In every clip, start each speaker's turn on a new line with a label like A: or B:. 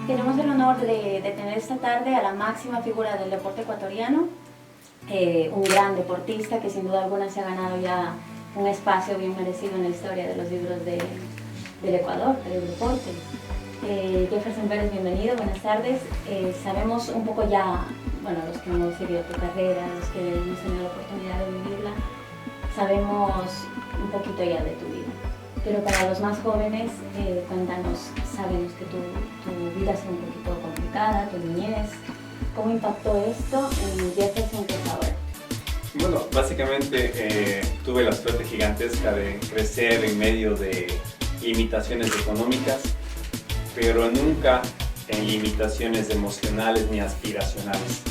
A: Tenemos el honor de tener esta tarde a la máxima figura del deporte ecuatoriano, un gran deportista que sin duda alguna se ha ganado ya un espacio bien merecido en la historia de los libros del Ecuador, del deporte. Jefferson Pérez, bienvenido, buenas tardes. Sabemos un poco ya, bueno, los que hemos seguido tu carrera, los que hemos tenido la oportunidad de vivirla, sabemos un poquito ya de tu vida. Pero para los más jóvenes, cuéntanos, sabemos que tu vida ha sido un poquito complicada, tu niñez. ¿Cómo impactó esto en Jefferson que es ahora?
B: Bueno, básicamente tuve la suerte gigantesca de crecer en medio de limitaciones económicas, pero nunca en limitaciones emocionales ni aspiracionales.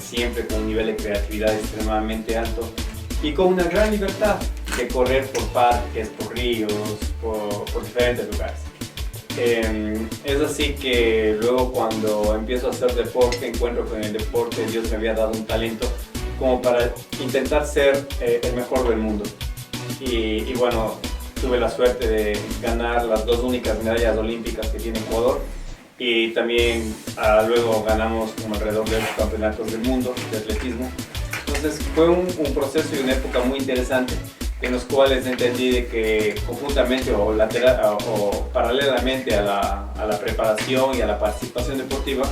B: Siempre con un nivel de creatividad extremadamente alto y con una gran libertad de correr por parques, por ríos, por diferentes lugares. Es así que luego cuando empiezo a hacer deporte, encuentro que en el deporte Dios me había dado un talento como para intentar ser el mejor del mundo. Y bueno, tuve la suerte de ganar las dos únicas medallas olímpicas que tiene Ecuador y también luego ganamos como alrededor de 8 campeonatos del mundo de atletismo. Entonces fue un proceso y una época muy interesante en los cuales entendí de que conjuntamente o paralelamente a la preparación y a la participación deportiva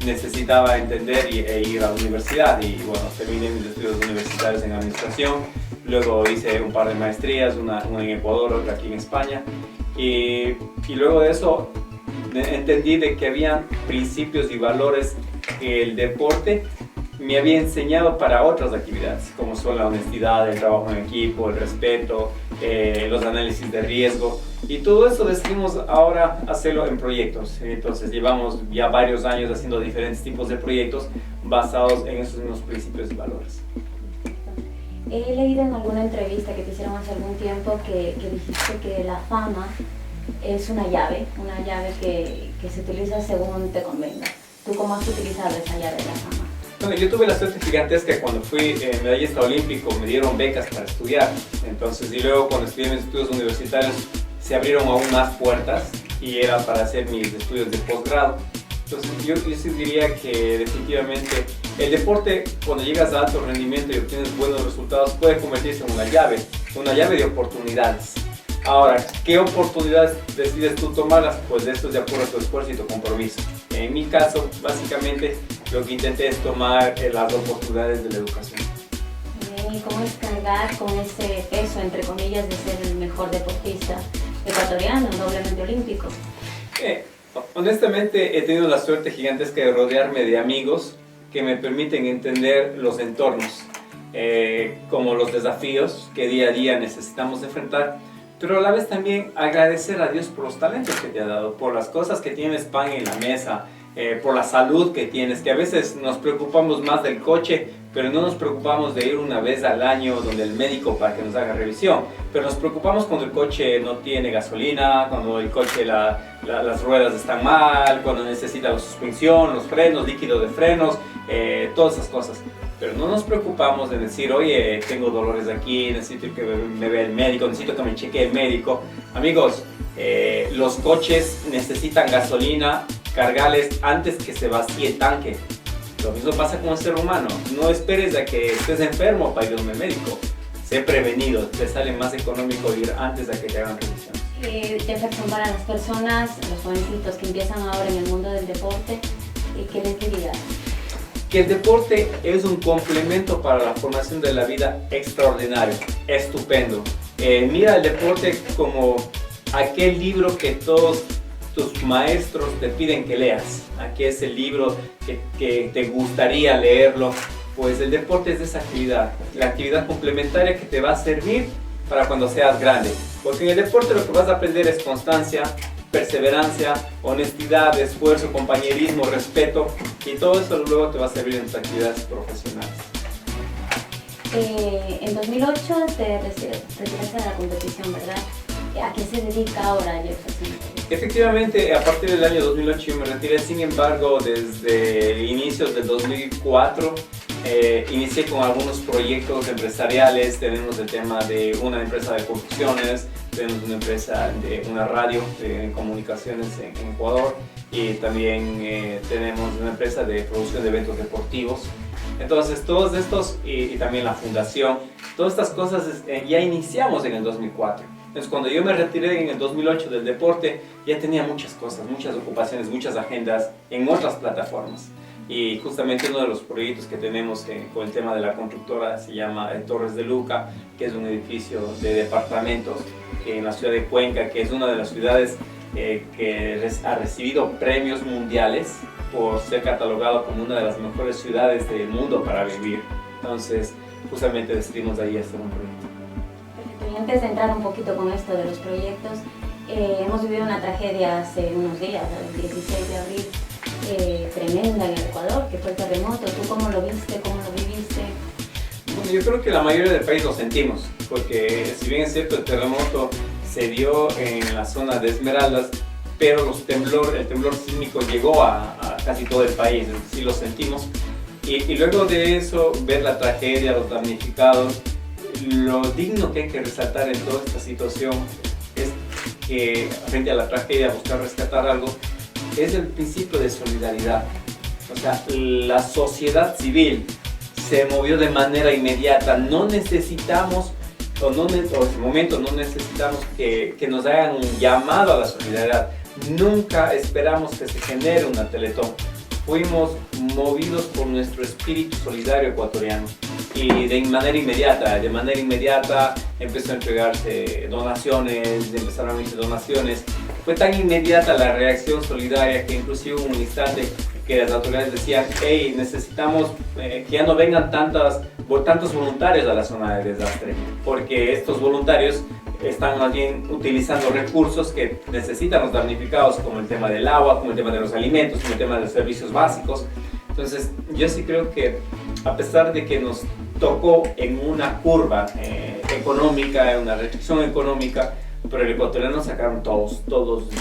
B: necesitaba entender e ir a la universidad y bueno, terminé mis estudios universitarios en administración, luego hice un par de maestrías, una en Ecuador, otra aquí en España y luego de eso entendí de que había principios y valores que el deporte me había enseñado para otras actividades, como son la honestidad, el trabajo en equipo, el respeto, los análisis de riesgo. Y todo eso decidimos ahora hacerlo en proyectos. Entonces llevamos ya varios años haciendo diferentes tipos de proyectos basados en esos mismos principios y valores.
A: He leído en alguna entrevista que te hicieron hace algún tiempo que dijiste que la fama es una llave que se utiliza según te convenga. ¿Tú cómo has utilizado esa llave de la fama?
B: Bueno, yo tuve la suerte gigantesca cuando fui medallista olímpico, me dieron becas para estudiar. Entonces, y luego cuando estudié mis estudios universitarios se abrieron aún más puertas y era para hacer mis estudios de posgrado. Entonces, yo sí diría que definitivamente el deporte, cuando llegas a alto rendimiento y obtienes buenos resultados, puede convertirse en una llave de oportunidades. Ahora, ¿qué oportunidades decides tú tomarlas? Pues de esto es de acuerdo a tu esfuerzo y tu compromiso. En mi caso, básicamente, lo que intenté es tomar las oportunidades de la educación.
A: Bien, ¿y cómo es cargar con ese peso, entre comillas, de ser el mejor deportista ecuatoriano, doblemente olímpico?
B: Honestamente, he tenido la suerte gigantesca de rodearme de amigos que me permiten entender los entornos, como los desafíos que día a día necesitamos enfrentar, pero a la vez también agradecer a Dios por los talentos que te ha dado, por las cosas que tienes pan en la mesa, por la salud que tienes, que a veces nos preocupamos más del coche, pero no nos preocupamos de ir una vez al año donde el médico para que nos haga revisión, pero nos preocupamos cuando el coche no tiene gasolina, cuando el coche las ruedas están mal, cuando necesita la suspensión, los frenos, líquido de frenos, todas esas cosas. Pero no nos preocupamos de decir, oye, tengo dolores aquí, necesito que me vea el médico, necesito que me chequee el médico. Amigos, los coches necesitan gasolina, cargales antes que se vacíe el tanque. Lo mismo pasa con el ser humano. No esperes a que estés enfermo para ir a un médico. Sé prevenido, te sale más económico ir antes de que te hagan revisión.
A: Jefferson, para las personas, los jovencitos que empiezan ahora en el mundo del deporte, ¿qué les dirías?
B: Que el deporte es un complemento para la formación de la vida extraordinario, estupendo. Mira el deporte como aquel libro que todos tus maestros te piden que leas. Aquí es el libro que te gustaría leerlo. Pues el deporte es esa actividad, la actividad complementaria que te va a servir para cuando seas grande. Porque en el deporte lo que vas a aprender es constancia, perseverancia, honestidad, esfuerzo, compañerismo, respeto, y todo eso luego te va a servir en tus actividades profesionales.
A: En 2008 te retiraste de la competición, ¿verdad? ¿A qué se dedica ahora Jefferson?
B: Efectivamente, a partir del año 2008 yo me retiré, sin embargo, desde inicios del 2004 Inicié con algunos proyectos empresariales. Tenemos el tema de una empresa de construcciones, tenemos una empresa de una radio de comunicaciones en Ecuador, y también tenemos una empresa de producción de eventos deportivos. Entonces todos estos, y también la fundación, todas estas cosas ya iniciamos en el 2004. Entonces cuando yo me retiré en el 2008 del deporte, ya tenía muchas cosas, muchas ocupaciones, muchas agendas en otras plataformas. Y justamente uno de los proyectos que tenemos con el tema de la constructora se llama Torres de Luca, que es un edificio de departamentos en la ciudad de Cuenca, que es una de las ciudades que ha recibido premios mundiales por ser catalogado como una de las mejores ciudades del mundo para vivir. Entonces, justamente decidimos ahí hacer un proyecto.
A: Perfecto. Y antes de entrar un poquito con esto de los proyectos, hemos vivido una tragedia hace unos días, el 16 de abril, tremenda en el Ecuador, que fue el terremoto. ¿Tú cómo lo viste? ¿Cómo lo viviste?
B: Bueno, yo creo que la mayoría del país lo sentimos, porque si bien es cierto, el terremoto se dio en la zona de Esmeraldas, pero el temblor sísmico llegó a casi todo el país, sí lo sentimos. Y luego de eso, ver la tragedia, los damnificados, lo digno que hay que resaltar en toda esta situación es que frente a la tragedia, buscar rescatar algo, es el principio de solidaridad. O sea, la sociedad civil se movió de manera inmediata. No necesitamos, en ese momento no necesitamos que nos hagan un llamado a la solidaridad. Nunca esperamos que se genere una Teletón. Fuimos movidos por nuestro espíritu solidario ecuatoriano, y de manera inmediata empezó a entregarse donaciones, empezaron a unirse donaciones. Fue tan inmediata la reacción solidaria que inclusive hubo un instante que las autoridades decían: hey, necesitamos que ya no vengan tantos voluntarios a la zona de desastre, porque estos voluntarios están más bien utilizando recursos que necesitan los damnificados, como el tema del agua, como el tema de los alimentos, como el tema de los servicios básicos. Entonces yo sí creo que, a pesar de que nos tocó en una curva económica, en una restricción económica, pero el ecuatoriano sacaron todos,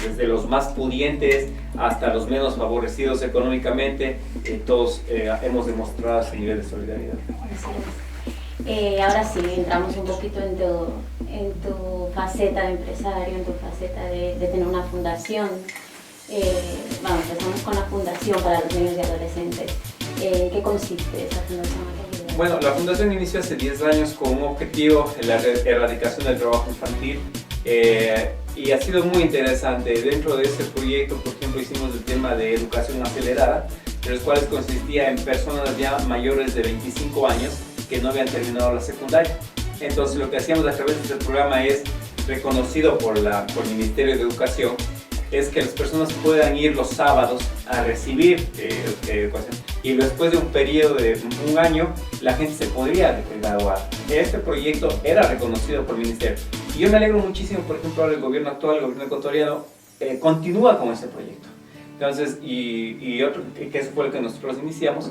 B: desde los más pudientes hasta los menos favorecidos económicamente, todos hemos demostrado ese nivel de solidaridad.
A: Ahora sí, entramos un poquito en tu faceta de empresario, en tu faceta de tener una fundación. Empezamos con la Fundación para los Niños y Adolescentes. ¿En qué consiste esa fundación?
B: Bueno, la fundación inició hace 10 años con un objetivo, la erradicación del trabajo infantil, y ha sido muy interesante. Dentro de ese proyecto, por ejemplo, hicimos el tema de educación acelerada, de los cuales consistía en personas ya mayores de 25 años que no habían terminado la secundaria. Entonces lo que hacíamos a través de este programa es, reconocido por el Ministerio de Educación, es que las personas puedan ir los sábados a recibir educación, y después de un periodo de un año la gente se podría graduar. Este proyecto era reconocido por el Ministerio, y yo me alegro muchísimo. Por ejemplo, ahora el gobierno actual, el gobierno ecuatoriano, continúa con ese proyecto. Entonces, y otro, que eso fue lo que nosotros iniciamos,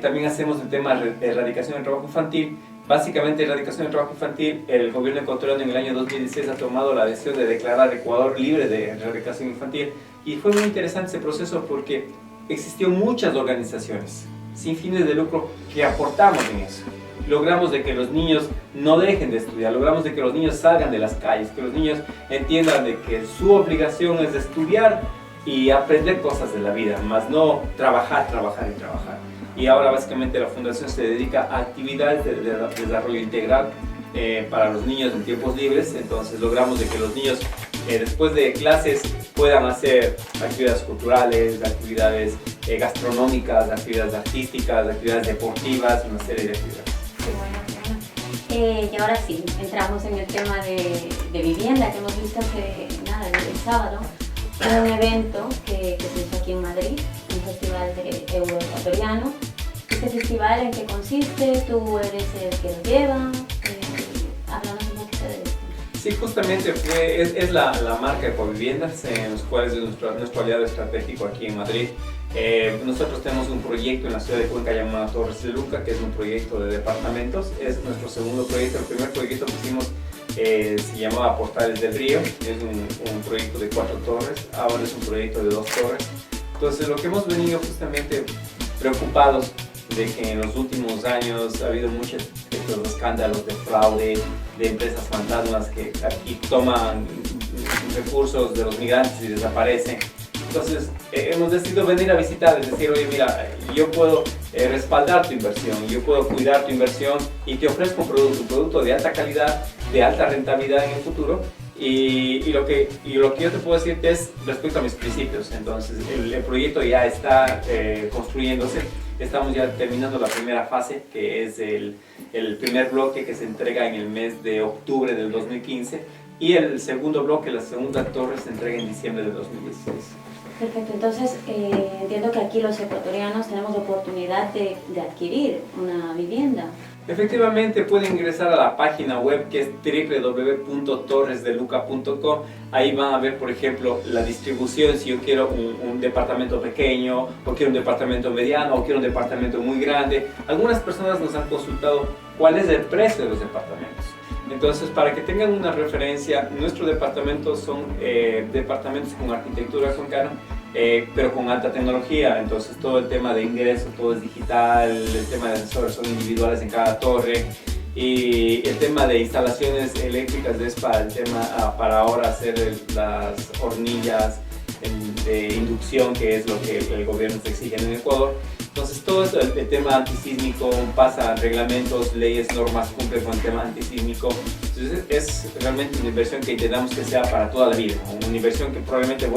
B: también hacemos el tema de erradicación del trabajo infantil. Básicamente, erradicación del trabajo infantil, el gobierno ecuatoriano en el año 2016 ha tomado la decisión de declarar Ecuador libre de erradicación infantil, y fue muy interesante ese proceso porque existió muchas organizaciones sin fines de lucro que aportamos en eso. Logramos de que los niños no dejen de estudiar, logramos de que los niños salgan de las calles, que los niños entiendan de que su obligación es de estudiar y aprender cosas de la vida, más no trabajar. Y ahora básicamente la fundación se dedica a actividades de desarrollo integral para los niños en tiempos libres. Entonces logramos de que los niños después de clases puedan hacer actividades culturales, actividades gastronómicas, actividades artísticas, actividades deportivas, una serie de actividades.
A: Qué bueno. Y ahora sí, entramos en el tema de vivienda, que hemos visto que el sábado fue un evento que se hizo aquí en Madrid, un festival euroecuatoriano. ¿Este festival en qué consiste? ¿Tú eres el que lo lleva? Háblanos un poquito de esto.
B: Sí, justamente es la marca Ecoviviendas, en los cuales es nuestro aliado estratégico aquí en Madrid. Nosotros tenemos un proyecto en la ciudad de Cuenca llamado Torres de Luca, que es un proyecto de departamentos. Es nuestro segundo proyecto. El primer proyecto que hicimos se llamaba Portales del Río, es un proyecto de 4 torres, ahora es un proyecto de 2 torres. Entonces lo que hemos venido justamente preocupados de que en los últimos años ha habido muchos escándalos de fraude, de empresas fantasmas que aquí toman recursos de los migrantes y desaparecen. Entonces hemos decidido venir a visitar, es decir, oye, mira, yo puedo respaldar tu inversión, yo puedo cuidar tu inversión y te ofrezco un producto de alta calidad, de alta rentabilidad en el futuro. Y lo que yo te puedo decir es respecto a mis principios. Entonces el proyecto ya está construyéndose, estamos ya terminando la primera fase, que es el primer bloque que se entrega en el mes de octubre del 2015, y el segundo bloque, la segunda torre, se entrega en diciembre del 2016.
A: Perfecto, entonces entiendo que aquí los ecuatorianos tenemos la oportunidad de adquirir una vivienda.
B: Efectivamente, pueden ingresar a la página web, que es www.torresdeluca.com. Ahí van a ver, por ejemplo, la distribución, si yo quiero un departamento pequeño, o quiero un departamento mediano, o quiero un departamento muy grande. Algunas personas nos han consultado cuál es el precio de los departamentos. Entonces, para que tengan una referencia, nuestros departamentos son departamentos con arquitectura concana, pero con alta tecnología. Entonces, todo el tema de ingreso, todo es digital, el tema de ascensores son individuales en cada torre, y el tema de instalaciones eléctricas es para el tema, para ahora hacer las hornillas de inducción, que es lo que el gobierno está exigiendo en Ecuador. Entonces todo esto, el tema antisísmico, pasa reglamentos, leyes, normas, cumple con el tema antisísmico. Entonces es realmente una inversión que intentamos que sea para toda la vida, una inversión que probablemente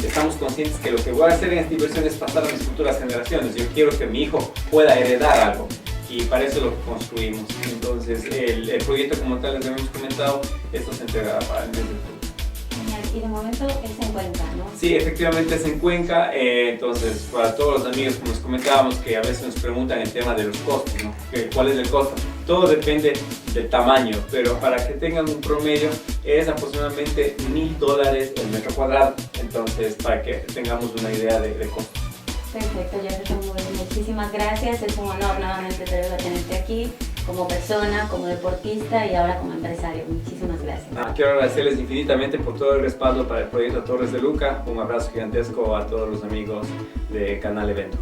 B: estamos conscientes que lo que voy a hacer en esta inversión es pasar a mis futuras generaciones. Yo quiero que mi hijo pueda heredar algo, y para eso lo construimos. Entonces el proyecto como tal, les habíamos comentado, esto se entregará para el mes de octubre.
A: Y de momento es en Cuenca, ¿no?
B: Sí, efectivamente es en Cuenca. Entonces, para todos los amigos, como les comentábamos, que a veces nos preguntan el tema de los costos, ¿no? ¿Cuál es el costo? Todo depende del tamaño, pero para que tengan un promedio es aproximadamente $1,000 el metro cuadrado. Entonces, para que tengamos una idea de costo.
A: Perfecto, Jefferson, muchísimas gracias. Es un honor nuevamente tenerte aquí como persona, como deportista y ahora como empresario. Muchísimas gracias.
B: Quiero agradecerles infinitamente por todo el respaldo para el proyecto Torres de Luca. Un abrazo gigantesco a todos los amigos de Canal Evento.